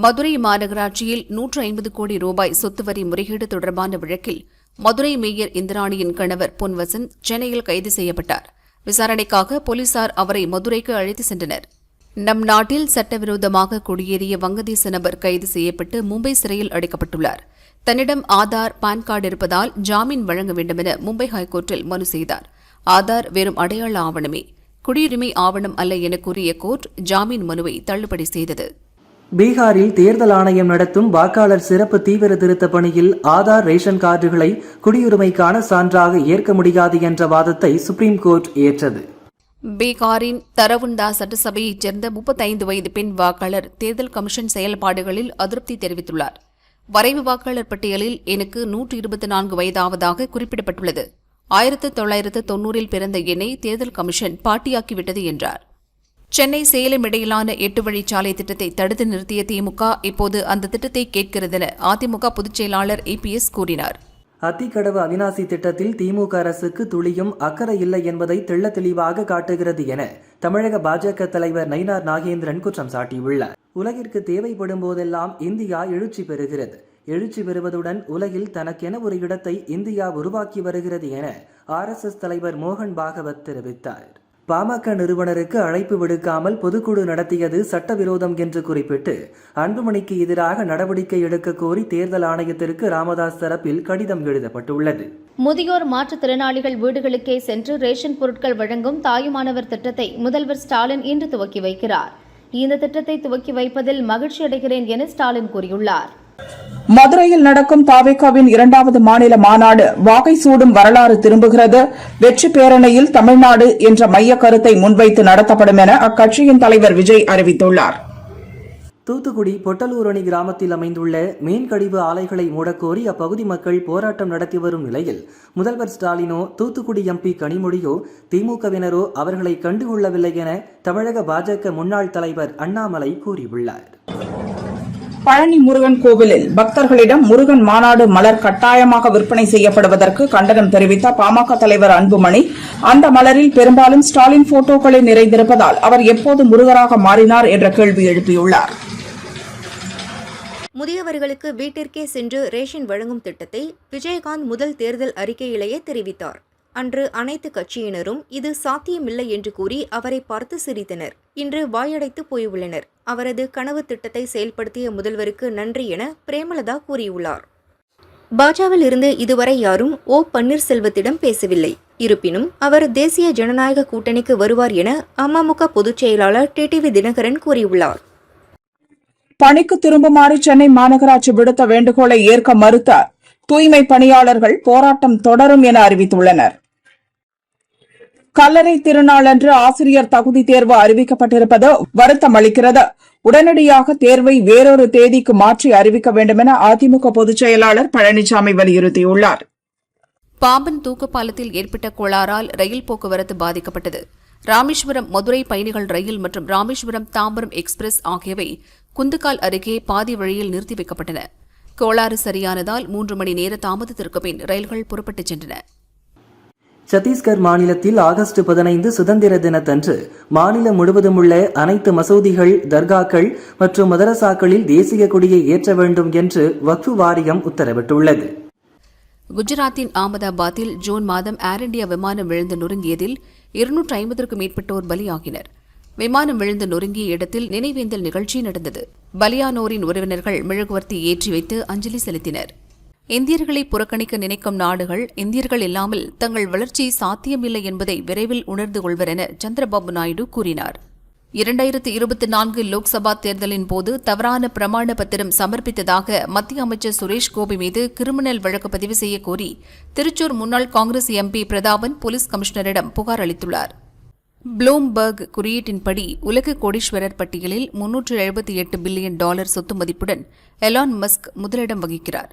மதுரை மாநகராட்சியில் 150 கோடி ரூபாய் சொத்து வரி முறைகேடு தொடர்பான வழக்கில் மதுரை மேயர் இந்திராணியின் கணவர் பொன்வசந்த் சென்னையில் கைது செய்யப்பட்டார். விசாரணைக்காக போலீசார் அவரை மதுரைக்கு அழைத்து சென்றனர். நம் நாட்டில் சட்டவிரோதமாக குடியேறிய வங்கதேச நபர் கைது செய்யப்பட்டு மும்பை சிறையில் அடைக்கப்பட்டுள்ளார். தன்னிடம் ஆதார், பான் கார்டு இருப்பதால் ஜாமீன் வழங்க வேண்டுமென மும்பை ஹைகோர்ட்டில் மனு செய்தார். ஆதார் வெறும் அடையாள ஆவணமே, குடியுரிமை ஆவணம் அல்ல என கூறிய கோர்ட் ஜாமீன் மனுவை தள்ளுபடி செய்தது. பீகாரில் தேர்தல் ஆணையம் நடத்தும் வாக்காளர் சிறப்பு தீவிர திருத்த பணியில் ஆதார், ரேஷன் கார்டுகளை குடியுரிமைக்கான சான்றாக ஏற்க முடியாது என்ற வாதத்தை சுப்ரீம் கோர்ட் ஏற்றது. பீகாரின் தரவுண்டா சட்டசபையைச் சேர்ந்த 35 வயது பெண் வாக்காளர் தேர்தல் கமிஷன் செயல்பாடுகளில் அதிருப்தி தெரிவித்துள்ளார். வரைவு வாக்காளர் பட்டியலில் எனக்கு 124 வயதாவதாக குறிப்பிடப்பட்டுள்ளது. 1990 பிறந்த என்னை தேர்தல் கமிஷன் பாட்டியாக்கிவிட்டது என்றார். சென்னை சேலம் இடையிலான 8 வழிச்சாலை திட்டத்தை தடுத்து நிறுத்திய திமுக இப்போது அந்த திட்டத்தை கேட்கிறதென அதிமுக பொதுச் செயலாளர் EPS கூறினார். அத்திக்கடவு அவிநாசி திட்டத்தில் திமுக அரசுக்கு துளியும் அக்கறை இல்லை என்பதை தெள்ள தெளிவாக காட்டுகிறது என தமிழக பாஜக தலைவர் நயினார் நாகேந்திரன் குற்றம் சாட்டியுள்ளார். உலகிற்கு தேவைப்படும் போதெல்லாம் இந்தியா எழுச்சி பெறுகிறது. எழுச்சி பெறுவதுடன் உலகில் தனக்கென ஒரு இடத்தை இந்தியா உருவாக்கி வருகிறது என RSS தலைவர் மோகன் பாகவத் தெரிவித்தார். பாமக நிறுவனருக்கு அழைப்பு விடுக்காமல் பொதுக்குழு நடத்தியது சட்டவிரோதம் என்று குறிப்பிட்டு அன்புமணிக்கு எதிராக நடவடிக்கை எடுக்க கோரி தேர்தல் ஆணையத்திற்கு ராமதாஸ் தரப்பில் கடிதம் எழுதப்பட்டுள்ளது. முதியோர் மாற்றுத்திறனாளிகள் வீடுகளுக்கே சென்று ரேஷன் பொருட்கள் வழங்கும் தாயுமானவர் திட்டத்தை முதல்வர் ஸ்டாலின் இன்று துவக்கி வைக்கிறார். இந்த திட்டத்தை துவக்கி வைப்பதில் மகிழ்ச்சி அடைகிறேன் என ஸ்டாலின் கூறியுள்ளார். மதுரையில் நடக்கும் தாவேகாவின் 2வது மாநில மாநாடு வாகை சூடும் வரலாறு திரும்புகிறது, வெற்றி பேரணியில் தமிழ்நாடு என்ற மைய கருத்தை முன்வைத்து நடத்தப்படும் என அக்கட்சியின் தலைவர் விஜய் அறிவித்துள்ளார். தூத்துக்குடி பொட்டலூரணி கிராமத்தில் அமைந்துள்ள மீன் கழிவு ஆலைகளை மூடக்கோரி அப்பகுதி மக்கள் போராட்டம் நடத்தி வரும் நிலையில் முதல்வர் ஸ்டாலினோ, தூத்துக்குடி MP கனிமொழியோ, திமுகவினரோ அவர்களை கண்டுகொள்ளவில்லை என தமிழக பாஜக முன்னாள் தலைவர் அண்ணாமலை கூறியுள்ளார். பழனி முருகன் கோவிலில் பக்தர்களிடம் முருகன் மாநாடு மலர் கட்டாயமாக விற்பனை செய்யப்படுவதற்கு கண்டனம் தெரிவித்த பாமக தலைவர் அன்புமணி, அந்த மலரில் பெரும்பாலும் ஸ்டாலின் போட்டோக்களே நிறைந்திருப்பதால் அவர் எப்போது முருகராக மாறினார் என்ற கேள்வி எழுப்பியுள்ளார். முதியவர்களுக்கு வீட்டிற்கே சென்று ரேஷன் வழங்கும் திட்டத்தை விஜயகாந்த் முதல் தேர்தல் அறிக்கையிலேயே தெரிவித்தார். அன்று அனைத்து கட்சியினரும் இது சாத்தியமில்லை என்று கூறி அவரை பார்த்து சிரித்தனர். இன்று வாயடைத்து போயுள்ளனர். அவரது கனவு திட்டத்தை செயல்படுத்திய முதல்வருக்கு நன்றி என பிரேமலதா கூறியுள்ளார். பாஜவில் இருந்து இதுவரை யாரும் பன்னீர்செல்வத்திடம் பேசவில்லை. இருப்பினும் அவர் தேசிய ஜனநாயக கூட்டணிக்கு வருவார் என அமமுக பொதுச் செயலாளர் TTV தினகரன் கூறியுள்ளார். பணிக்கு திரும்புமாறு சென்னை மாநகராட்சி விடுத்த வேண்டுகோளை ஏற்க மறுத்த தூய்மை பணியாளர்கள் போராட்டம் தொடரும் என அறிவித்துள்ளனர். கல்லறை திருநாளன்று ஆசிரியர் தகுதி தேர்வு அறிவிக்கப்பட்டிருப்பது வருத்தம் அளிக்கிறது. உடனடியாக தேர்வை வேறொரு தேதிக்கு மாற்றி அறிவிக்க வேண்டும் என அதிமுக பொதுச் செயலாளர் பழனிசாமி வலியுறுத்தியுள்ளார். பாம்பன் தூக்குப்பாலத்தில் ஏற்பட்ட கோளாறால் ரயில் போக்குவரத்து பாதிக்கப்பட்டது. ராமேஸ்வரம் மதுரை பயணிகள் ரயில் மற்றும் ராமேஸ்வரம் தாம்பரம் எக்ஸ்பிரஸ் ஆகியவை குந்துக்கால் அருகே பாதி வழியில் நிறுத்தி வைக்கப்பட்டன. கோளாறு சரியானதால் 3 மணி நேர தாமதத்திற்கு பின் ரயில்கள் புறப்பட்டுச் சென்றன. சத்தீஸ்கர் மாநிலத்தில் ஆகஸ்ட் 15 சுதந்திர தினத்தன்று மாநிலம் முழுவதும் உள்ள அனைத்து மசூதிகள், தர்காக்கள் மற்றும் மதரசாக்களில் தேசிய கொடியை ஏற்ற வேண்டும் என்று வக்ஃபு வாரியம் உத்தரவிட்டுள்ளது. குஜராத்தின் அகமதாபாத்தில் ஜூன் மாதம் ஏர் இண்டியா விமானம் விழுந்து நொறுங்கியதில் 250க்கும் மேற்பட்டோர் பலியாகினர். விமானம் விழுந்து நொறுங்கிய இடத்தில் நினைவேந்தல் நிகழ்ச்சி நடந்தது. பலியானோரின் உறவினர்கள் மெழுகுவர்த்தி ஏற்றி வைத்து அஞ்சலி செலுத்தினர். இந்தியர்களை புறக்கணிக்க நினைக்கும் நாடுகள் இந்தியர்கள் இல்லாமல் தங்கள் வளர்ச்சி சாத்தியமில்லை என்பதை விரைவில் உணர்ந்து கொள்வர் என சந்திரபாபு நாயுடு கூறினார். 2024 லோக்சபா தேர்தலின் போது தவறான பிரமாண பத்திரம் சமர்ப்பித்ததாக மத்திய அமைச்சர் சுரேஷ் கோபி மீது கிரிமினல் வழக்கு பதிவு செய்ய கோரி திருச்சூர் முன்னாள் காங்கிரஸ் MP பிரதாபன் போலீஸ் கமிஷனரிடம் புகார் அளித்துள்ளார். ப்ளூம்பர்க் குறியீட்டின்படி உலக கோடீஸ்வரர் பட்டியலில் $378 பில்லியன் சொத்து மதிப்புடன் எலான் மஸ்க் முதலிடம் வகிக்கிறார்.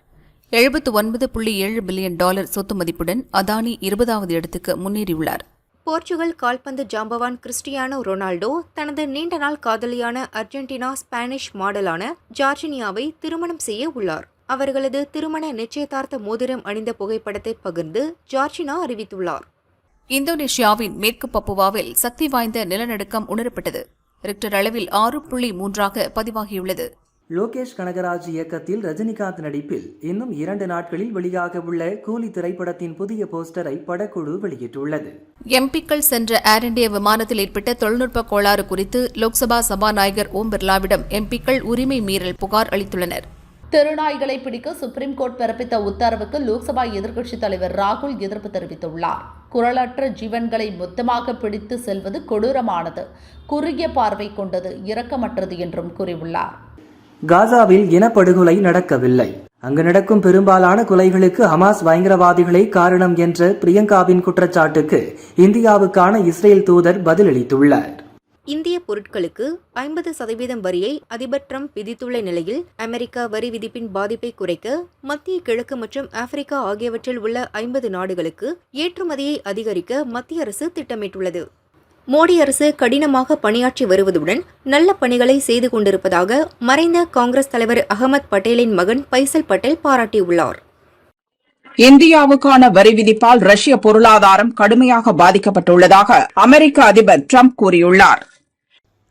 79.7 பில்லியன் சொத்து மதிப்புடன் அதானி 20வது இடத்துக்கு முன்னேறியுள்ளார். போர்ச்சுகல் கால்பந்து ஜாம்பவான் கிறிஸ்டியானோ ரொனால்டோ தனது நீண்ட நாள் காதலியான அர்ஜென்டினா ஸ்பானிஷ் மாடலான ஜார்ஜினியாவை திருமணம் செய்ய உள்ளார். அவர்களது திருமண நிச்சயதார்த்த மோதிரம் அணிந்த புகைப்படத்தை பகிர்ந்து ஜார்ஜினா அறிவித்துள்ளார். இந்தோனேஷியாவின் மேற்கு பப்புவாவில் சக்தி வாய்ந்த நிலநடுக்கம் உணரப்பட்டது. ரிக்டர் அளவில் 6.3 பதிவாகியுள்ளது. லோகேஷ் கனகராஜ் இயக்கத்தில் ரஜினிகாந்த் நடிப்பில் இன்னும் 2 நாட்களில் வெளியாக உள்ள கூலி திரைப்படத்தின் புதிய போஸ்டரை படக்குழு வெளியிட்டுள்ளது. எம்பிக்கள் சென்ற ஏர் இண்டியா விமானத்தில் ஏற்பட்ட தொழில்நுட்ப கோளாறு குறித்து லோக்சபா சபாநாயகர் ஓம் பிர்லாவிடம் எம்பிக்கள் உரிமை மீறல் புகார் அளித்துள்ளனர். தெருநாய்களை பிடிக்க சுப்ரீம் கோர்ட் பிறப்பித்த உத்தரவுக்கு லோக்சபா எதிர்க்கட்சித் தலைவர் ராகுல் எதிர்ப்பு தெரிவித்துள்ளார். குரலற்ற ஜீவன்களை மொத்தமாக பிடித்து செல்வது கொடூரமானது, குறுகிய பார்வை கொண்டது, இரக்கமற்றது என்றும் கூறியுள்ளார். காசாவில் இனப்படுகொலை நடக்கவில்லை. அங்கு நடக்கும் பெரும்பாலான கொலைகளுக்கு ஹமாஸ் பயங்கரவாதிகளே காரணம் என்ற பிரியங்காவின் குற்றச்சாட்டுக்கு இந்தியாவுக்கான இஸ்ரேல் தூதர் பதிலளித்துள்ளார். இந்திய பொருட்களுக்கு 50% வரியை அதிபர் ட்ரம்ப் விதித்துள்ள நிலையில் அமெரிக்கா வரி விதிப்பின் பாதிப்பை குறைக்க மத்திய கிழக்கு மற்றும் ஆப்பிரிக்கா ஆகியவற்றில் உள்ள 50 நாடுகளுக்கு ஏற்றுமதியை அதிகரிக்க மத்திய அரசு திட்டமிட்டுள்ளது. மோடி அரசு கடினமாக பணியாற்றி வருவதுடன் நல்ல பணிகளை செய்து கொண்டிருப்பதாக மறைந்த காங்கிரஸ் தலைவர் அகமது பட்டேலின் மகன் பைசல் பட்டேல் பாராட்டியுள்ளார். இந்தியாவுக்கான வரி விதிப்பால் ரஷ்ய பொருளாதாரம் கடுமையாக பாதிக்கப்பட்டுள்ளதாக அமெரிக்க அதிபர் ட்ரம்ப் கூறியுள்ளார்.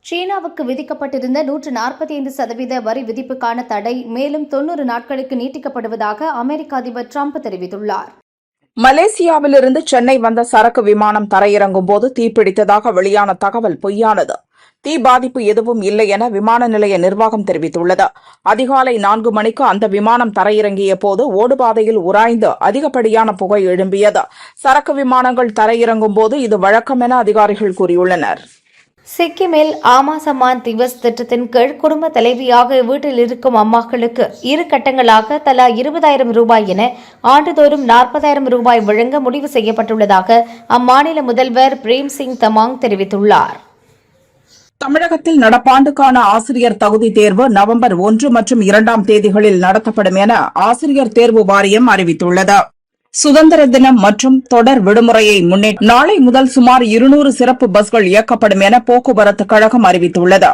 சீனாவுக்கு விதிக்கப்பட்டிருந்த 145% வரி விதிப்புக்கான தடை மேலும் 90 நாட்களுக்கு நீட்டிக்கப்படுவதாக அமெரிக்க அதிபர் ட்ரம்ப் தெரிவித்துள்ளார். மலேசியாவிலிருந்து சென்னை வந்த சரக்கு விமானம் தரையிறங்கும் போது தீப்பிடித்ததாக வெளியான தகவல் பொய்யானது. தீ பாதிப்பு எதுவும் இல்லை என விமான நிலைய நிர்வாகம் தெரிவித்துள்ளது. அதிகாலை 4 மணிக்கு அந்த விமானம் தரையிறங்கிய போது ஓடுபாதையில் உராய்ந்து அதிகப்படியான புகை எழும்பியது. சரக்கு விமானங்கள் தரையிறங்கும் போது இது வழக்கம் என அதிகாரிகள் கூறியுள்ளனர். சிக்கிமில் ஆமா சம்மான் திவஸ் திட்டத்தின் கீழ் குடும்ப தலைவியாக வீட்டில் இருக்கும் அம்மாக்களுக்கு 2 கட்டங்களாக தலா 20,000 ரூபாய் என ஆண்டுதோறும் 40,000 ரூபாய் வழங்க முடிவு செய்யப்பட்டுள்ளதாக அம்மாநில முதல்வர் பிரேம் சிங் தமாங் தெரிவித்துள்ளார். தமிழகத்தில் நடப்பாண்டுக்கான ஆசிரியர் தகுதி தேர்வு நவம்பர் 1 மற்றும் 2 தேதிகளில் நடத்தப்படும் என ஆசிரியர் தேர்வு வாரியம் அறிவித்துள்ளது. சுதந்திர தினம் மற்றும் தொடர் விடுமுறையை முன்னிட்டு நாளை முதல் சுமார் 200 சிறப்பு பஸ்கள் இயக்கப்படும் என போக்குவரத்து கழகம் அறிவித்துள்ளது.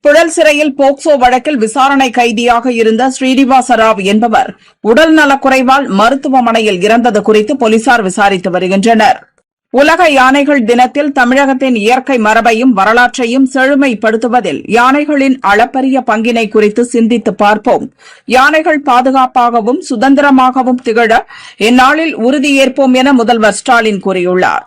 புழல் சிறையில் போக்சோ வழக்கில் விசாரணை கைதியாக இருந்த ஸ்ரீனிவாச ராவ் என்பவர் உடல் நலக்குறைவால் மருத்துவமனையில் இறந்தது குறித்து போலீசார் விசாரித்து வருகின்றனர். உலக யானைகள் தினத்தில் தமிழகத்தின் இயற்கை மரபையும் வரலாற்றையும் செழுமைப்படுத்துவதில் யானைகளின் அளப்பரிய பங்கினை குறித்து சிந்தித்து பார்ப்போம். யானைகள் பாதுகாப்பாகவும் சுதந்திரமாகவும் திகழ இந்நாளில் உறுதியேற்போம் என முதல்வர் ஸ்டாலின் கூறியுள்ளார்.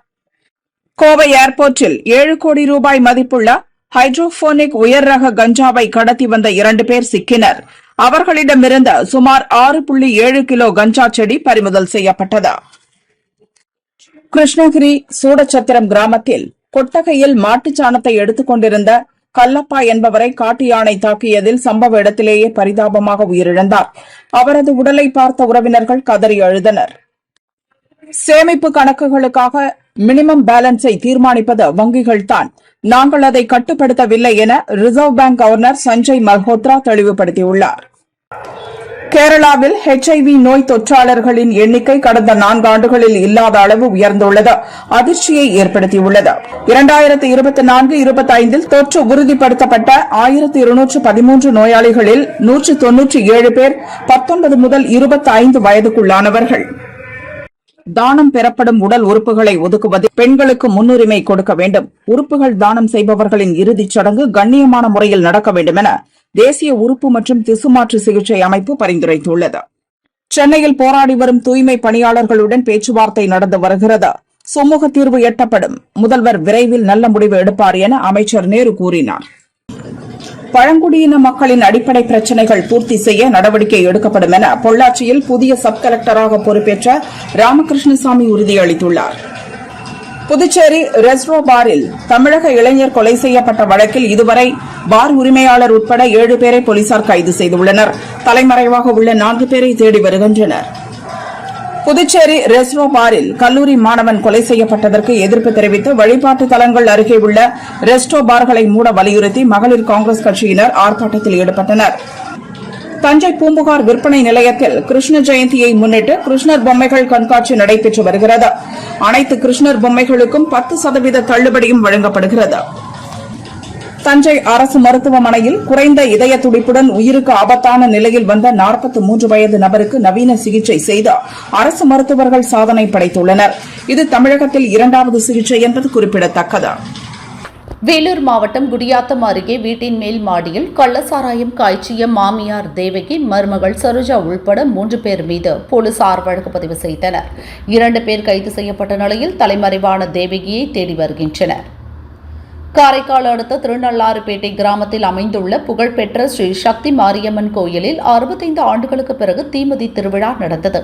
கோவை ஏர்போர்ட்டில் 7 கோடி ரூபாய் மதிப்புள்ள ஹைட்ரோபோனிக் உயர் ரக கஞ்சாவை கடத்தி வந்த 2 பேர் சிக்கினர். அவர்களிடமிருந்து சுமார் 6.7 கிலோ கஞ்சா செடி பறிமுதல் செய்யப்பட்டது. கிருஷ்ணகிரி சூடச்சத்திரம் கிராமத்தில் கொட்டகையில் மாட்டுச் சாணத்தை எடுத்துக் கொண்டிருந்த கல்லப்பா என்பவரை காட்டு யானை தாக்கியதில் சம்பவ இடத்திலேயே பரிதாபமாக உயிரிழந்தார். அவரது உடலை பார்த்த உறவினர்கள் கதறி அழுதனர். சேமிப்பு கணக்குகளுக்காக மினிமம் பேலன்ஸை தீர்மானிப்பது வங்கிகள்தான், நாங்கள் அதை கட்டுப்படுத்தவில்லை என reserve bank governor Sanjay Malhotra தெளிவுபடுத்தியுள்ளார். கேரளாவில் HIV நோய் தொற்றாளர்களின் எண்ணிக்கை கடந்த 4 ஆண்டுகளில் இல்லாத அளவு உயர்ந்துள்ளது அதிர்ச்சியை ஏற்படுத்தியுள்ளது. 2024-25 தொற்று உறுதிப்படுத்தப்பட்ட 1213 நோயாளிகளில் 197 பேர் 19 முதல் 25 வயதுக்குள்ளானவர்கள். தானம் பெறப்படும் உடல் உறுப்புகளை ஒதுக்குவதில் பெண்களுக்கு முன்னுரிமை கொடுக்க வேண்டும். உறுப்புகள் தானம் செய்பவர்களின் இறுதிச் சடங்கு கண்ணியமான முறையில் நடக்க வேண்டும் என தேசிய உறுப்பு மற்றும் திசுமாற்று சிகிச்சை அமைப்பு பரிந்துரைத்துள்ளது. சென்னையில் போராடி வரும் தூய்மை பணியாளர்களுடன் பேச்சுவார்த்தை நடந்து வருகிறது. சுமூக தீர்வு எட்டப்படும். முதல்வர் விரைவில் நல்ல முடிவு எடுப்பார் என அமைச்சர் நேரு கூறினார். பழங்குடியின மக்களின் அடிப்படை பிரச்சினைகள் பூர்த்தி செய்ய நடவடிக்கை எடுக்கப்படும் என பொள்ளாச்சியில் புதிய சப் கலெக்டராக பொறுப்பேற்ற ராமகிருஷ்ணசாமி உறுதியளித்துள்ளார். புதுச்சேரி ரெஸ்ட்ரோ பாரில் தமிழக இளைஞர் கொலை செய்யப்பட்ட வழக்கில் இதுவரை பார் உரிமையாளர் உட்பட 7 பேரை போலீசார் கைது செய்துள்ளனர். தலைமறைவாக உள்ள 4 பேரை தேடி வருகின்றனர். புதுச்சேரி ரெஸ்ட்ரோ பாரில் கல்லூரி மாணவன் கொலை செய்யப்பட்டதற்கு எதிர்ப்பு தெரிவித்து வழிபாட்டு தலங்கள் அருகே உள்ள ரெஸ்டோ பார்களை மூட வலியுறுத்தி மகளிர் காங்கிரஸ் கட்சியினர் ஆர்ப்பாட்டத்தில் ஈடுபட்டனர். தஞ்சை பூம்புகார் விற்பனை நிலையத்தில் கிருஷ்ண ஜெயந்தியை முன்னிட்டு கிருஷ்ணர் பொம்மைகள் கண்காட்சி நடைபெற்று வருகிறது. அனைத்து கிருஷ்ணர் பொம்மைகளுக்கும் 10% தள்ளுபடியும் வழங்கப்படுகிறது. தஞ்சை அரசு மருத்துவமனையில் குறைந்த இதய துடிப்புடன் உயிருக்கு ஆபத்தான நிலையில் வந்த 43 வயது நபருக்கு நவீன சிகிச்சை செய்து அரசு மருத்துவர்கள் சாதனை படைத்துள்ளனர். இது தமிழகத்தில் 2வது சிகிச்சை என்பது குறிப்பிடத்தக்கது. வேலூர் மாவட்டம் குடியாத்தம் அருகே வீட்டின் மேல் மாடியில் கள்ளசாராயம் காய்ச்சிய மாமியார் தேவகி, மருமகள் சரோஜா உள்பட 3 பேர் மீது போலீசார் வழக்கு பதிவு செய்தனர். 2 பேர் கைது செய்யப்பட்ட நிலையில் தலைமறைவான தேவகியை தேடி வருகின்றனர். காரைக்கால் அடுத்த திருநள்ளாறுப்பேட்டை கிராமத்தில் அமைந்துள்ள புகழ்பெற்ற ஸ்ரீ சக்தி மாரியம்மன் கோயிலில் 65 ஆண்டுகளுக்கு பிறகு தீமிதி திருவிழா நடந்தது.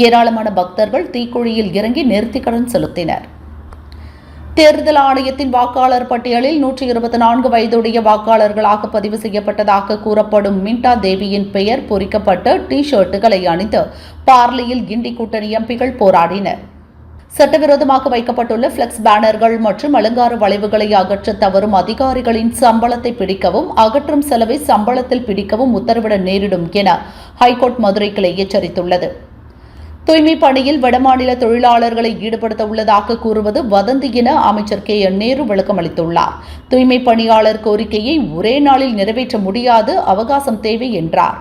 ஏராளமான பக்தர்கள் தீக்குழியில் இறங்கி நேர்த்திக்கடன் செலுத்தினர். தேர்தல் ஆணையத்தின் வாக்காளர் பட்டியலில் 124 வயதுடைய வாக்காளர்களாக பதிவு செய்யப்பட்டதாக கூறப்படும் மின்டா தேவியின் பெயர் பொறிக்கப்பட்ட டி-ஷர்ட்டுகளை அணிந்து பார்லியில் கிண்டி கூட்டணி எம்பிகள் போராடினர். சட்டவிரோதமாக வைக்கப்பட்டுள்ள பிளெக்ஸ் பேனர்கள் மற்றும் அலங்கார வளைவுகளை அகற்ற தவறும் அதிகாரிகளின் சம்பளத்தை பிடிக்கவும், அகற்றும் செலவை சம்பளத்தில் பிடிக்கவும் உத்தரவிட நேரிடும் என ஹைகோர்ட் மதுரை கிளை எச்சரித்துள்ளது. தூய்மை பணியில் வடமாநில தொழிலாளர்களை ஈடுபடுத்த உள்ளதாக கூறுவது வதந்தி என அமைச்சர் KN நேரு விளக்கம் அளித்துள்ளார். தூய்மை பணியாளர் கோரிக்கையை ஒரே நாளில் நிறைவேற்ற முடியாது, அவகாசம் தேவை என்றார்.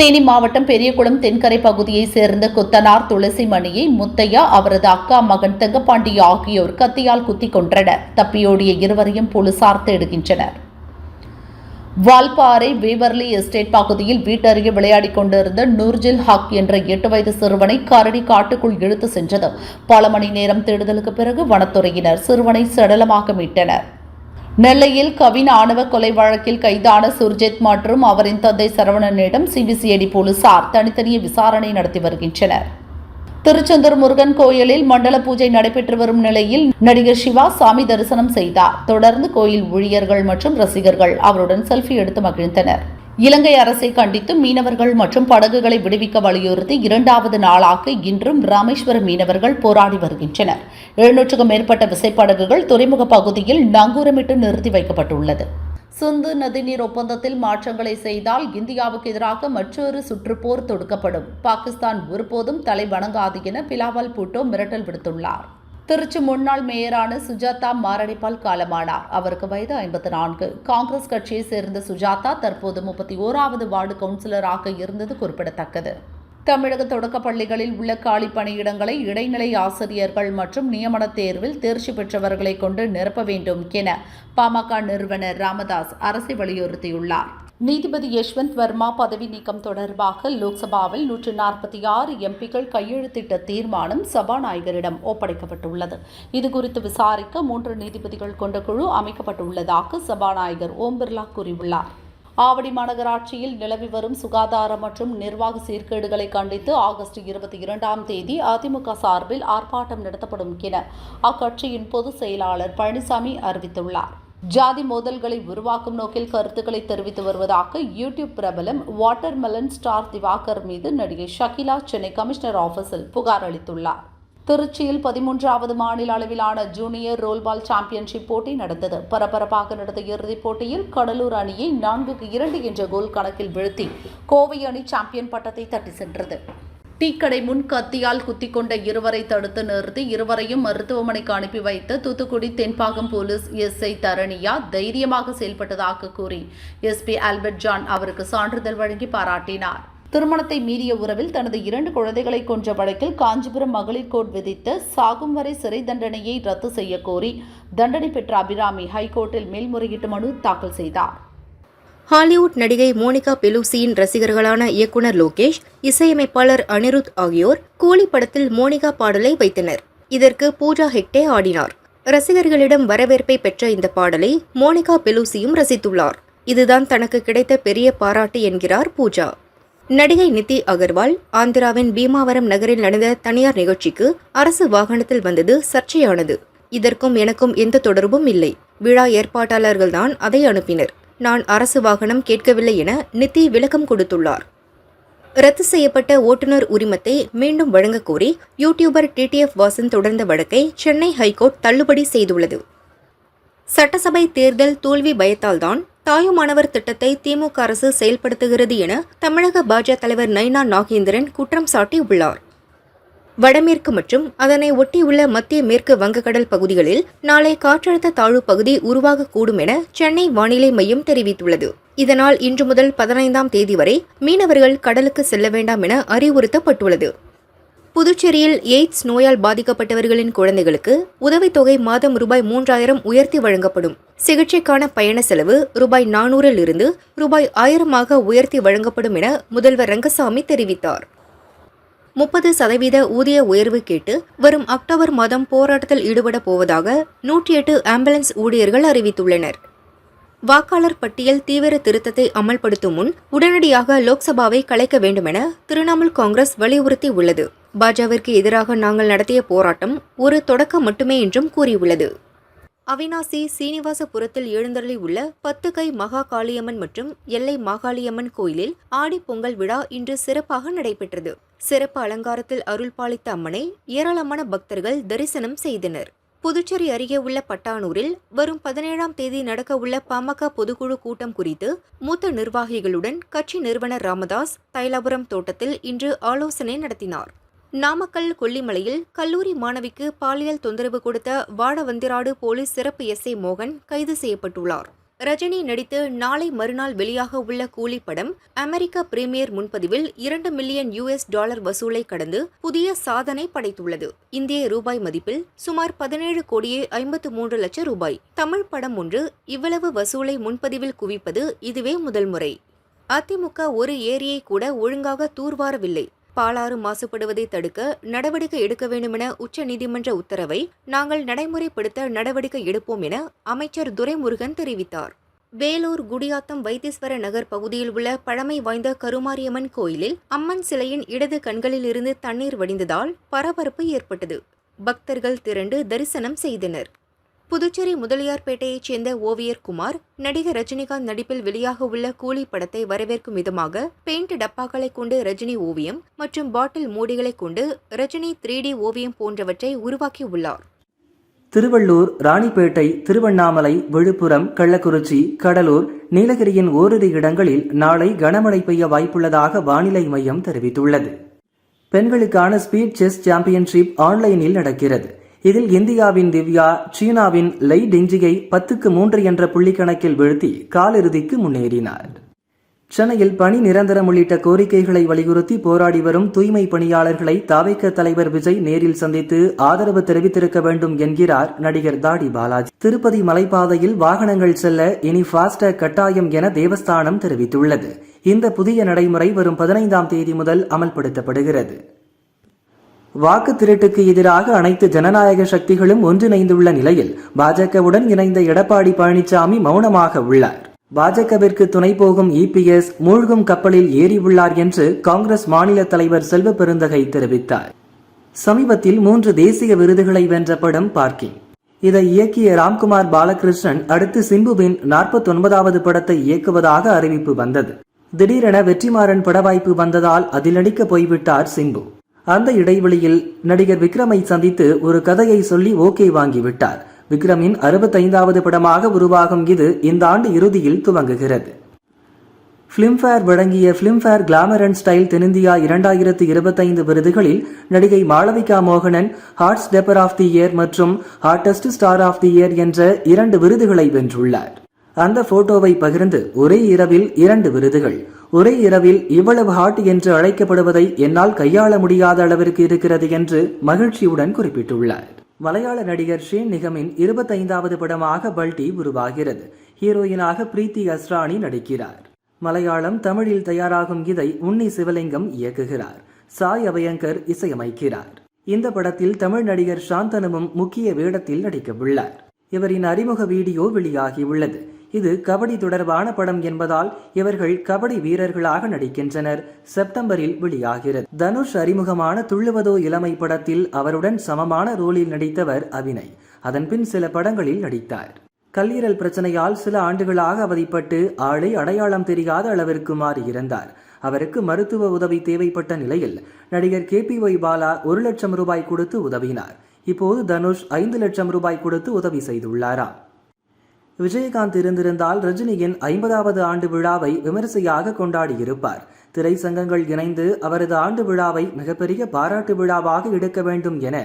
தேனி மாவட்டம் பெரியகுளம் தென்கரை பகுதியைச் சேர்ந்த கொத்தனார் துளசிமணியை முத்தையா, அவரது அக்கா மகன் தங்கப்பாண்டி ஆகியோர் கத்தியால் குத்திக் கொன்றனர். தப்பியோடிய இருவரையும் போலீசார் தேடுகின்றனர். வால்பாறை வேவர்லி எஸ்டேட் பகுதியில் வீட்டருகே விளையாடிக் கொண்டிருந்த நூர்ஜில் ஹக் என்ற 8 வயது சிறுவனை கரடி காட்டுக்குள் இழுத்து சென்றது. பல மணி நேரம் தேடுதலுக்கு பிறகு வனத்துறையினர் சிறுவனை சடலமாக மீட்டனர். நெல்லையில் கவின் ஆணவ கொலை வழக்கில் கைதான சுர்ஜித் மற்றும் அவரின் தந்தை சரவணனிடம் CBCID போலீசார் தனித்தனியே விசாரணை நடத்தி வருகின்றனர். திருச்செந்தூர் முருகன் கோயிலில் மண்டல பூஜை நடைபெற்று வரும் நிலையில் நடிகர் சிவா சாமி தரிசனம் செய்தார். தொடர்ந்து கோயில் ஊழியர்கள் மற்றும் ரசிகர்கள் அவருடன் செல்ஃபி எடுத்து மகிழ்ந்தனர். இலங்கை அரசை கண்டித்து மீனவர்கள் மற்றும் படகுகளை விடுவிக்க வலியுறுத்தி 2வது நாளாக இன்றும் ராமேஸ்வரம் மீனவர்கள் போராடி வருகின்றனர். 700க்கும் மேற்பட்ட விசைப்படகுகள் துறைமுக பகுதியில் நங்கூரமிட்டு நிறுத்தி வைக்கப்பட்டுள்ளது. சிந்து நதிநீர் ஒப்பந்தத்தில் மாற்றங்களை செய்தால் இந்தியாவுக்கு எதிராக மற்றொரு சுற்றுப்போர் தொடுக்கப்படும். பாகிஸ்தான் ஒருபோதும் தலை வணங்காது என பிலாவல் பூட்டோ மிரட்டல் விடுத்துள்ளார். திருச்சி முன்னாள் மேயரான சுஜாதா மாரடைப்பால் காலமானார். அவருக்கு வயது 54. காங்கிரஸ் கட்சியை சேர்ந்த சுஜாதா தற்போது 31வது வார்டு கவுன்சிலராக இருந்தது குறிப்பிடத்தக்கது. தமிழக தொடக்க பள்ளிகளில் உள்ள காலி பணியிடங்களை இடைநிலை ஆசிரியர்கள் மற்றும் நியமன தேர்வில் தேர்ச்சி பெற்றவர்களை கொண்டு நிரப்ப வேண்டும் என பாமக நிறுவனர் ராமதாஸ் அரசை வலியுறுத்தியுள்ளார். நீதிபதி யஷ்வந்த் வர்மா பதவி நீக்கம் தொடர்பாக லோக்சபாவில் 146 எம்பிக்கள் கையெழுத்திட்ட தீர்மானம் சபாநாயகரிடம் ஒப்படைக்கப்பட்டுள்ளது. இதுகுறித்து விசாரிக்க 3 நீதிபதிகள் கொண்ட குழு அமைக்கப்பட்டுள்ளதாக சபாநாயகர் ஓம் பிர்லா கூறியுள்ளார். ஆவடி மாநகராட்சியில் நிலவி வரும் சுகாதார மற்றும் நிர்வாக சீர்கேடுகளை கண்டித்து ஆகஸ்ட் 22ஆம் தேதி அதிமுக சார்பில் ஆர்ப்பாட்டம் நடத்தப்படும் என அக்கட்சியின் பொதுச் செயலாளர் பழனிசாமி அறிவித்துள்ளார். ஜாதி மோதல்களை உருவாக்கும் நோக்கில் கருத்துக்களை தெரிவித்து வருவதாக யூடியூப் பிரபலம் வாட்டர்மெலன் ஸ்டார் திவாகர் மீது நடிகை ஷகிலா சென்னை கமிஷனர் ஆபீஸில் புகார் அளித்துள்ளார். திருச்சியில் 13வது மாநில அளவிலான ஜூனியர் ரோல்பால் சாம்பியன்ஷிப் போட்டி நடந்தது. பரபரப்பாக நடந்த இறுதிப் போட்டியில் கடலூர் அணியை 4-2 என்ற கோல் கணக்கில் வீழ்த்தி கோவை அணி சாம்பியன் பட்டத்தை தட்டி சென்றது. டீக்கடை முன் கத்தியால் குத்திக் கொண்ட இருவரை தடுத்து நிறுத்தி இருவரையும் மருத்துவமனைக்கு அனுப்பி வைத்த தூத்துக்குடி தென்பாகம் போலீஸ் SI தரணியா தைரியமாக செயல்பட்டதாக கூறி SP ஆல்பர்ட் ஜான் அவருக்கு சான்றிதழ் வழங்கி பாராட்டினார். திருமணத்தை மீறிய உறவில் தனது 2 குழந்தைகளை கொன்ற வழக்கில் காஞ்சிபுரம் மகளிர் கோர்ட் விதித்த சாகும் வரை சிறை தண்டனையை ரத்து செய்ய கோரி தண்டனை பெற்ற அபிராமி ஹைகோர்ட்டில் மேல்முறையீட்டு மனு தாக்கல் செய்தார். ஹாலிவுட் நடிகை மோனிகா பெலூசியின் ரசிகர்களான இயக்குனர் லோகேஷ், இசையமைப்பாளர் அனிருத் ஆகியோர் கூலி படத்தில் மோனிகா பாடலை வைத்தனர். இதற்கு பூஜா ஹெக்டே ஆடினார். ரசிகர்களிடம் வரவேற்பை பெற்ற இந்த பாடலை மோனிகா பெலூசியும் ரசித்துள்ளார். இதுதான் தனக்கு கிடைத்த பெரிய பாராட்டு என்கிறார் பூஜா. நடிகை நித்தி அகர்வால் ஆந்திராவின் பீமாவரம் நகரில் நடந்த தனியார் நிகழ்ச்சிக்கு அரசு வாகனத்தில் வந்தது சர்ச்சையானது. இதற்கும் எனக்கும் எந்த தொடர்பும் இல்லை. விழா ஏற்பாட்டாளர்கள்தான் அதை அனுப்பினர். நான் அரசு வாகனம் கேட்கவில்லை என நித்தி விளக்கம் கொடுத்துள்ளார். ரத்து செய்யப்பட்ட ஓட்டுநர் உரிமத்தை மீண்டும் வழங்கக் கோரி யூடியூபர் TTF வாசன் தொடர்ந்த வழக்கை சென்னை ஹைகோர்ட் தள்ளுபடி செய்துள்ளது. சட்டசபை தேர்தல் தோல்வி பயத்தால்தான் தாயுமானவர் திட்டத்தை திமுக அரசு செயல்படுத்துகிறது என தமிழக பாஜக தலைவர் நயினார் நாகேந்திரன் குற்றம் சாட்டியுள்ளார். வடமேற்கு மற்றும் அதனை ஒட்டியுள்ள மத்திய மேற்கு வங்கக்கடல் பகுதிகளில் நாளை காற்றழுத்த தாழ்வு பகுதி உருவாகக்கூடும் என சென்னை வானிலை மையம் தெரிவித்துள்ளது. இதனால் இன்று முதல் 15ஆம் தேதி வரை மீனவர்கள் கடலுக்கு செல்ல வேண்டாம் என அறிவுறுத்தப்பட்டுள்ளது. புதுச்சேரியில் எய்ட்ஸ் நோயால் பாதிக்கப்பட்டவர்களின் குழந்தைகளுக்கு உதவித்தொகை மாதம் ரூபாய் 3000 உயர்த்தி வழங்கப்படும். சிகிச்சைக்கான பயண செலவு ரூபாய் 400 இருந்து ரூபாய் 1000 உயர்த்தி வழங்கப்படும் என முதல்வர் ரங்கசாமி தெரிவித்தார். 30% ஊதிய உயர்வு கேட்டு வரும் அக்டோபர் மாதம் போராட்டத்தில் ஈடுபட போவதாக 108 ஆம்புலன்ஸ் ஊழியர்கள் அறிவித்துள்ளனர். வாக்காளர் பட்டியல் தீவிர திருத்தத்தை அமல்படுத்தும் முன் உடனடியாக லோக்சபாவை கலைக்க வேண்டுமென திரிணாமுல் காங்கிரஸ் வலியுறுத்தி உள்ளது. பாஜகவிற்கு எதிராக நாங்கள் நடத்திய போராட்டம் ஒரு தொடக்கம் மட்டுமே என்றும் கூறியுள்ளது. அவினாசி சீனிவாசபுரத்தில் எழுந்தருளி உள்ள 10 கை மகா காளியம்மன் மற்றும் எல்லை மாகாளியம்மன் கோயிலில் ஆடி பொங்கல் விழா இன்று சிறப்பாக நடைபெற்றது. சிறப்பு அலங்காரத்தில் அருள்பாலித்த அம்மனை ஏராளமான பக்தர்கள் தரிசனம் செய்தனர். புதுச்சேரி அருகே உள்ள பட்டானூரில் வரும் 17ஆம் தேதி நடக்க உள்ள பாமக பொதுக்குழு கூட்டம் குறித்து மூத்த நிர்வாகிகளுடன் கட்சி நிறுவனர் ராமதாஸ் தைலாபுரம் தோட்டத்தில் இன்று ஆலோசனை நடத்தினார். நாமக்கல் கொல்லிமலையில் கல்லூரி மாணவிக்கு பாலியல் தொந்தரவு கொடுத்த வாடவந்திராடு போலீஸ் சிறப்பு எஸ்ஐ மோகன் கைது செய்யப்பட்டுள்ளார். ரஜினி நடித்து நாளை மறுநாள் வெளியாக உள்ள கூலி படம் அமெரிக்க பிரீமியர் முன்பதிவில் $2 மில்லியன் வசூலை கடந்து புதிய சாதனை படைத்துள்ளது. இந்திய ரூபாய் மதிப்பில் சுமார் 17 கோடியே 53 லட்சம் ரூபாய். தமிழ் படம் ஒன்று இவ்வளவு வசூலை முன்பதிவில் குவிப்பது இதுவே முதல் முறை. அதிமுக ஒரு ஏரியை கூட ஒழுங்காக தூர்வாரவில்லை. பாலாறு மாசுபடுவதை தடுக்க நடவடிக்கை எடுக்க வேண்டுமென உச்சநீதிமன்ற உத்தரவை நாங்கள் நடைமுறைப்படுத்த நடவடிக்கை எடுப்போம் என அமைச்சர் துரைமுருகன் தெரிவித்தார். வேலூர் குடியாத்தம் வைத்தீஸ்வர நகர் பகுதியில் உள்ள பழமை வாய்ந்த கருமாரியம்மன் கோயிலில் அம்மன் சிலையின் இடது கண்களில் இருந்து தண்ணீர் வடிந்ததால் பரபரப்பு ஏற்பட்டது. பக்தர்கள் திரண்டு தரிசனம் செய்தனர். புதுச்சேரி முதலியார்பேட்டையைச் சேர்ந்த ஓவியர் குமார் நடிகர் ரஜினிகாந்த் நடிப்பில் வெளியாக உள்ள கூலி படத்தை வரவேற்கும் விதமாக பெயிண்ட் டப்பாக்களை கொண்டு ரஜினி ஓவியம் மற்றும் பாட்டில் மூடிகளை கொண்டு ரஜினி 3D ஓவியம் போன்றவற்றை உருவாக்கியுள்ளார். திருவள்ளூர், ராணிப்பேட்டை, திருவண்ணாமலை, விழுப்புரம், கள்ளக்குறிச்சி, கடலூர், நீலகிரியின் ஓரிரு இடங்களில் நாளை கனமழை பெய்ய வாய்ப்புள்ளதாக வானிலை மையம் தெரிவித்துள்ளது. பெண்களுக்கான ஸ்பீட் செஸ் சாம்பியன்ஷிப் ஆன்லைனில் நடக்கிறது. இதில் இந்தியாவின் திவ்யா சீனாவின் லை டிங்ஜியை 10-3 என்ற புள்ளிக்கணக்கில் வீழ்த்தி காலிறுதிக்கு முன்னேறினார். சென்னையில் பணி நிரந்தரம் உள்ளிட்ட கோரிக்கைகளை வலியுறுத்தி போராடி வரும் தூய்மை பணியாளர்களை தவிக தலைவர் விஜய் நேரில் சந்தித்து ஆதரவு தெரிவித்திருக்க வேண்டும் என்கிறார் நடிகர் தாடி பாலாஜி. திருப்பதி மலைப்பாதையில் வாகனங்கள் செல்ல இனி ஃபாஸ்டாக் கட்டாயம் என தேவஸ்தானம் தெரிவித்துள்ளது. இந்த புதிய நடைமுறை வரும் 15ஆம் தேதி முதல் அமல்படுத்தப்படுகிறது. வாக்கு திருட்டுக்கு எதிராக அனைத்து ஜனநாயக சக்திகளும் ஒன்றிணைந்துள்ள நிலையில் பாஜகவுடன் இணைந்த எடப்பாடி பழனிசாமி மௌனமாக உள்ளார். பாஜகவிற்கு துணை போகும் இபிஎஸ் மூழ்கும் கப்பலில் ஏறி உள்ளார் என்று காங்கிரஸ் மாநில தலைவர் செல்வ பெருந்தகை தெரிவித்தார். சமீபத்தில் 3 தேசிய விருதுகளை வென்ற படம் பார்க்கிங். இதை இயக்கிய ராம்குமார் பாலகிருஷ்ணன் அடுத்து சிம்புவின் 49வது படத்தை இயக்குவதாக அறிவிப்பு வந்தது. திடீரென வெற்றிமாறன் பட வாய்ப்பு வந்ததால் அதில் நடிக்க போய்விட்டார் சிம்பு. அந்த இடைவெளியில் நடிகர் விக்ரமை சந்தித்து ஒரு கதையை சொல்லி ஓகே வாங்கிவிட்டார். விக்ரமின் 65வது படமாக உருவாகும் இது இந்த ஆண்டு இறுதியில் துவங்குகிறது. பிலிம்பேர் வழங்கிய பிலிம்பேர் கிளாமர் அண்ட் ஸ்டைல் தென்னிந்தியா 2025 விருதுகளில் நடிகை மாளவிகா மோகனன் hot stepper of the year மற்றும் hottest star of the year என்ற 2 விருதுகளை வென்றுள்ளார். அந்த போட்டோவை பகிர்ந்து ஒரே இரவில் 2 விருதுகள், ஒரே இரவில் இவ்வளவு ஹாட் என்று அழைக்கப்படுவதை என்னால் கையாள முடியாத அளவிற்கு இருக்கிறது என்று மகிழ்ச்சியுடன் குறிப்பிட்டுள்ளார். மலையாள நடிகர் ஷேன் நிகமின் 25வது படமாக பல்டி உருவாகிறது. ஹீரோயினாக பிரீத்தி அஸ்ரானி நடிக்கிறார். மலையாளம் தமிழில் தயாராகும் இதை உன்னி சிவலிங்கம் இயக்குகிறார். சாய் அபயங்கர் இசையமைக்கிறார். இந்த படத்தில் தமிழ் நடிகர் சாந்தனுவும் முக்கிய வேடத்தில் நடிக்கவுள்ளார். இவரின் அறிமுக வீடியோ வெளியாகியுள்ளது. இது கபடி தொடர்பான படம் என்பதால் இவர்கள் கபடி வீரர்களாக நடிக்கின்றனர். செப்டம்பரில் வெளியாகிறது. தனுஷ் அறிமுகமான துள்ளுவதோ இளமை படத்தில் அவருடன் சமமான ரோலில் நடித்தவர் அபிநய். அதன்பின் சில படங்களில் நடித்தார். கல்லீரல் பிரச்சனையால் சில ஆண்டுகளாக அவதிப்பட்டு ஆளை அடையாளம் தெரியாத அளவிற்கு மாறியிருந்தார். அவருக்கு மருத்துவ உதவி தேவைப்பட்ட நிலையில் நடிகர் KPY பாலா 1 லட்சம் ரூபாய் கொடுத்து உதவினார். இப்போது தனுஷ் 5 லட்சம் ரூபாய் கொடுத்து உதவி செய்துள்ளாராம். விஜயகாந்த் இருந்திருந்தால் ரஜினியின் 50வது ஆண்டு விழாவை விமரிசையாக கொண்டாடியிருப்பார். திரை சங்கங்கள் இணைந்து அவரது ஆண்டு விழாவை மிகப்பெரிய பாராட்டு விழாவாக எடுக்க வேண்டும் என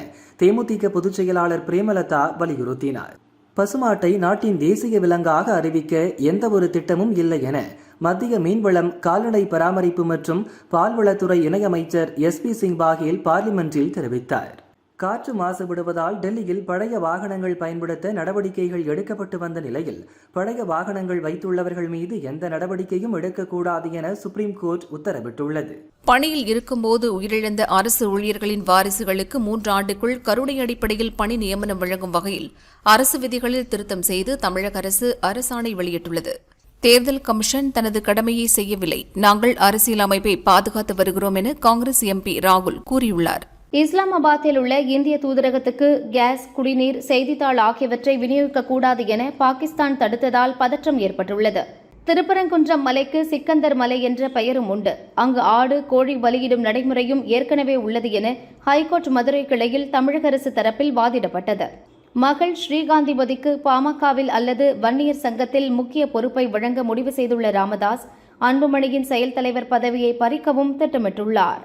தேமுதிக பொதுச் செயலாளர் பிரேமலதா வலியுறுத்தினார். பசுமாட்டை நாட்டின் தேசிய விலங்காக அறிவிக்க எந்த ஒரு திட்டமும் இல்லை என மத்திய மீன்வளம், கால்நடை பராமரிப்பு மற்றும் பால்வளத்துறை இணையமைச்சர் SP சிங் பாகேல் பார்லிமென்றில் தெரிவித்தார். காற்று மாசுபடுவதால் டெல்லியில் பழைய வாகனங்கள் பயன்படுத்த நடவடிக்கைகள் எடுக்கப்பட்டு வந்த நிலையில் பழைய வாகனங்கள் வைத்துள்ளவர்கள் மீது எந்த நடவடிக்கையும் எடுக்கக்கூடாது என சுப்ரீம் கோர்ட் உத்தரவிட்டுள்ளது. பணியில் இருக்கும்போது உயிரிழந்த அரசு ஊழியர்களின் வாரிசுகளுக்கு 3 ஆண்டுக்குள் கருணை அடிப்படையில் பணி நியமனம் வழங்கும் வகையில் அரசு விதிகளில் திருத்தம் செய்து தமிழக அரசு அரசாணை வெளியிட்டுள்ளது. தேர்தல் கமிஷன் தனது கடமையை செய்யவில்லை, நாங்கள் அரசியல் அமைப்பை பாதுகாத்து வருகிறோம் என காங்கிரஸ் MP ராகுல் கூறியுள்ளார். இஸ்லாமாபாத்தில் உள்ள இந்திய தூதரகத்துக்கு கேஸ், குடிநீர், செய்தித்தாள் ஆகியவற்றை விநியோகிக்கக்கூடாது என பாகிஸ்தான் தடுத்ததால் பதற்றம் ஏற்பட்டுள்ளது. திருப்பரங்குன்றம் மலைக்கு சிக்கந்தர் மலை என்ற பெயரும் உண்டு. அங்கு ஆடு, கோழி பலியிடும் நடைமுறையும் ஏற்கனவே உள்ளது என ஹைகோர்ட் மதுரை கிளையில் தமிழக அரசு தரப்பில் வாதிடப்பட்டது. மகள் ஸ்ரீகாந்திபதிக்கு பாமகவில் அல்லது வன்னியர் சங்கத்தில் முக்கிய பொறுப்பை வழங்க முடிவு செய்துள்ள ராமதாஸ், அன்புமணியின் செயல் தலைவர் பதவியை பறிக்கவும் திட்டமிட்டுள்ளார்.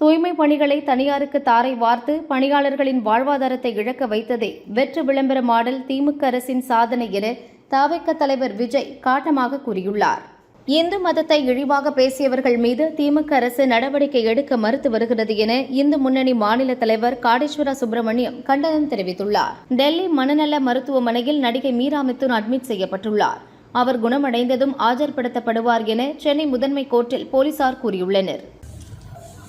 தூய்மை பணிகளை தனியாருக்கு தாரை வார்த்து பணியாளர்களின் வாழ்வாதாரத்தை இழக்க வைத்ததே வெற்று விளம்பர மாடல் திமுக அரசின் சாதனை என தவிக தலைவர் விஜய் காட்டமாக கூறியுள்ளார். இந்து மதத்தை இழிவாக பேசியவர்கள் மீது திமுக அரசு நடவடிக்கை எடுக்க மறுத்து வருகிறது என இந்து முன்னணி மாநில தலைவர் காடேஸ்வரா சுப்பிரமணியம் கண்டனம் தெரிவித்துள்ளார். டெல்லி மனநல மருத்துவமனையில் நடிகை மீரா மிதுன் அட்மிட் செய்யப்பட்டுள்ளார். அவர் குணமடைந்ததும் ஆஜர்படுத்தப்படுவார் என சென்னை முதன்மை கோர்ட்டில் போலீசார் கூறியுள்ளனர்.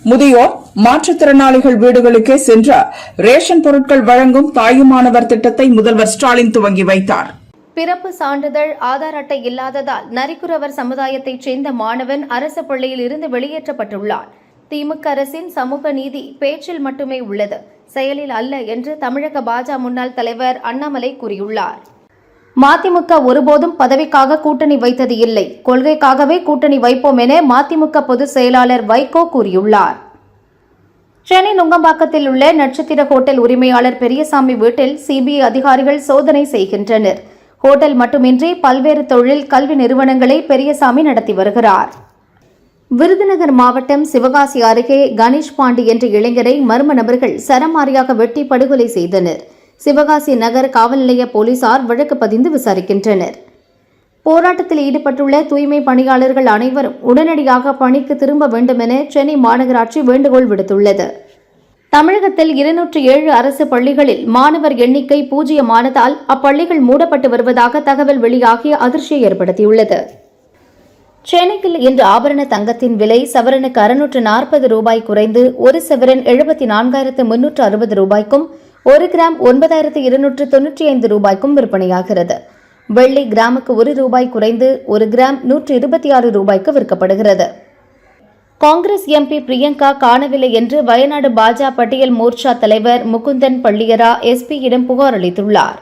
முதியோர், மாற்றுத்திறனாளிகள் வீடுகளுக்கே சென்று ரேஷன் பொருட்கள் வழங்கும் தாயுமானவர் திட்டத்தை முதல்வர் ஸ்டாலின் துவங்கி வைத்தார். பிறப்பு சான்றிதழ், ஆதார் அட்டை இல்லாததால் நரிக்குறவர் சமுதாயத்தைச் சேர்ந்த மாணவன் அரசு பள்ளியில் இருந்து வெளியேற்றப்பட்டுள்ளார். திமுக அரசின் சமூக நீதி பேச்சில் மட்டுமே உள்ளது, செயலில் அல்ல என்று தமிழக பாஜக முன்னாள் தலைவர் அண்ணாமலை கூறியுள்ளார். மதிமுக ஒருபோதும் பதவிக்காக கூட்டணி வைத்தது இல்லை, கொள்கைக்காகவே கூட்டணி வைப்போம் என மதிமுக பொதுச் செயலாளர் வைகோ கூறியுள்ளார். சென்னை நுங்கம்பாக்கத்தில் உள்ள நட்சத்திர ஹோட்டல் உரிமையாளர் பெரியசாமி வீட்டில் CBI அதிகாரிகள் சோதனை செய்கின்றனர். ஹோட்டல் மட்டுமின்றி பல்வேறு தொழில், கல்வி நிறுவனங்களை பெரியசாமி நடத்தி வருகிறார். விருதுநகர் மாவட்டம் சிவகாசி அருகே கணேஷ் பாண்டி என்ற இளைஞரை மர்ம நபர்கள் சரமாரியாக வெட்டி படுகொலை செய்தனர். சிவகாசி நகர் காவல் நிலைய போலீசார் வழக்கு பதிந்து விசாரிக்கின்றனர். போராட்டத்தில் ஈடுபட்டுள்ள தூய்மை பணியாளர்கள் அனைவரும் உடனடியாக பணிக்கு திரும்ப வேண்டும் என சென்னை மாநகராட்சி வேண்டுகோள் விடுத்துள்ளது. தமிழகத்தில் 207 அரசு பள்ளிகளில் மாணவர் எண்ணிக்கை 0 அப்பள்ளிகள் மூடப்பட்டு வருவதாக தகவல் வெளியாகி அதிர்ச்சியை ஏற்படுத்தியுள்ளது. சென்னையில் இன்று ஆபரண தங்கத்தின் விலை சவரனுக்கு 640 ரூபாய் குறைந்து 1 சவரன் 74,360 ரூபாய்க்கும் 1 கிராம் 9,295 ரூபாய்க்கும் விற்பனையாகிறது. வெள்ளி கிராமுக்கு 1 ரூபாய் குறைந்து 1 கிராம் 126 ரூபாய்க்கு விற்கப்படுகிறது. காங்கிரஸ் MP பிரியங்கா காணவில்லை என்று வயநாடு பாஜக பட்டியல் மோர்ச்சா தலைவர் முகுந்தன் பள்ளியரா SP-யிடம் புகார் அளித்துள்ளார்.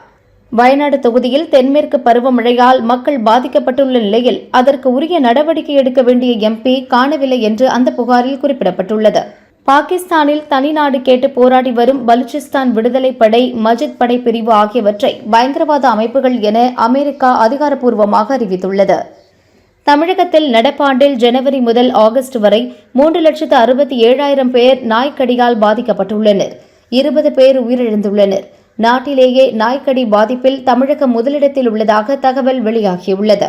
வயநாடு தொகுதியில் தென்மேற்கு பருவமழையால் மக்கள் பாதிக்கப்பட்டுள்ள நிலையில் அதற்கு உரிய நடவடிக்கை எடுக்க வேண்டிய MP காணவில்லை என்று அந்த புகாரில் குறிப்பிடப்பட்டுள்ளது. பாகிஸ்தானில் தனிநாடு கேட்டு போராடி வரும் பலுச்சிஸ்தான் விடுதலை படை, மஜித் படை பிரிவு ஆகியவற்றை பயங்கரவாத அமைப்புகள் என அமெரிக்கா அதிகாரப்பூர்வமாக அறிவித்துள்ளது. தமிழகத்தில் நடப்பாண்டில் ஜனவரி முதல் ஆகஸ்ட் வரை 3,67,000 பேர் நாய்க்கடியால் பாதிக்கப்பட்டுள்ளனர். 20 பேர் உயிரிழந்துள்ளனர். நாட்டிலேயே நாய்க்கடி பாதிப்பில் தமிழகம் முதலிடத்தில் உள்ளதாக தகவல் வெளியாகியுள்ளது.